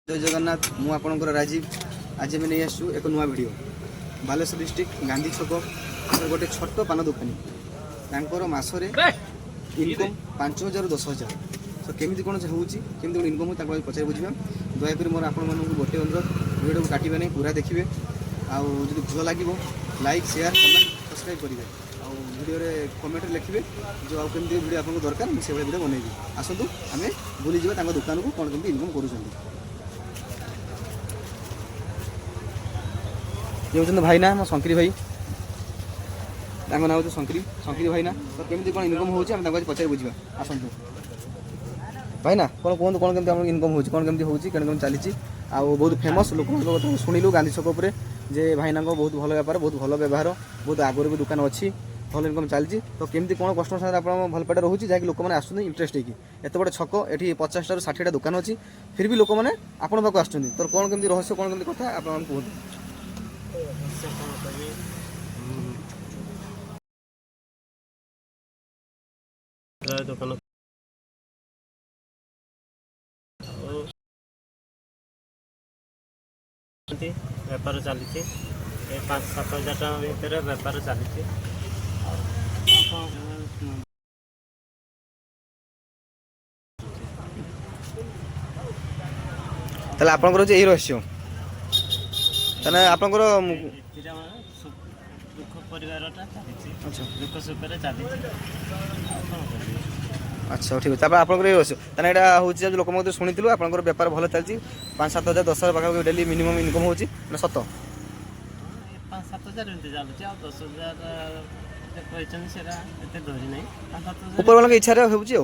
जय जगन्नाथ मु आपणकर राजीव आज आम नहीं आसू एक नुआ भिड बालेश्वर डिस्ट्रिक्ट गांधी छक गोटे छोट पान दुकानी मसरे इनकम 5,000 ରୁ 10,000 तो केमी कौन होमि कौन इनकम हो पचार बुझा दयाकोरी मोर आपण गोटे अनुरोध भिडियो को काटे नहीं पूरा देखिए आउ भल लगे लाइक शेयर कमेंट सब्सक्राइब करेंगे भिडियो कमेंट लिखिए जो आउ केमी भिडियो आपको दरकार मुझे से भिडियो बनैबी आसतु आम बुली जावा दुकान को कौन केमी इनकम कर ये होते भाई ना मो शंकरी भाई ना हूँ शंकरी भाई ना तो केमी कौन इनकम हो पचार बुझा आसतु भाई ना कौन कहूँ कौन केमी इनकम हो कौन केमी हो चली बहुत फेमस लोक शुणिलु गांधी छक उपर जे भाईना बहुत भल बेपार बहुत भल व्यवहार बहुत आगुरी भी दुकान अच्छी भल इनकम चलती तो केमी कौन कस्टमर साथ आप भल पेट रोचे जहाँकि लोक मैंने आसुँच इंटरेस्ट होगी एत बड़े छक ये 50 ରୁ 60 दुकान अच्छी फिर भी लोक मैंने आपण पाक आस तो कौन केमी रहस्य कौन केमी कथा आप कहूँ दुकान बेपार चली 5-7 हजार टाँग भितर बेपार चली ताले आपनकर जे रहस्य ताने आपनकर दुख परिवारटा चली दुख सुखरे चली अच्छा ठीक है आपंकर रहस्य ताने एटा होची लोक मते शुणिथिलु आपनकर व्यापार भल चलची 5-7 हजार 10 हजार पाखा डेली मिनिमम इनकम होची ना सत 5-7 हजार एंते चलुची आ 10 हजार कहचन सेरा एते धरि नै 5-7 हजार ऊपर वाला इच्छा रे होची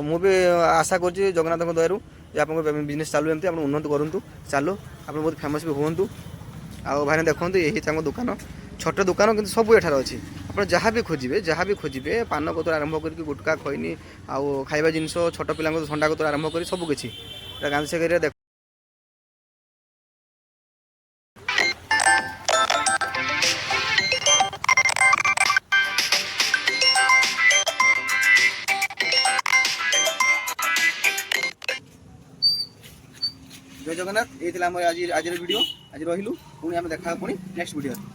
मु भी आशा करची जगन्नाथ दयारु जे आपन बिजनेस चालू एमती आपन उन्नत करंतु चालू आपन बहुत फेमस भी होंतु आ भाई देखंतु यही तांको दुकान छोट दुकान किंतु सब एठार अच्छी आप जहाँ भी खोजे पान कतुर आरंभ करके गुटका खैनी आउ खाइबा जिनस छोट पिला थंडा कतुर आरंभ कर सब किसी गांधी छक देख जय जगन्नाथ ये आज वीडियो आज रही पुणी आम देखा पुणी नेक्स्ट वीडियो।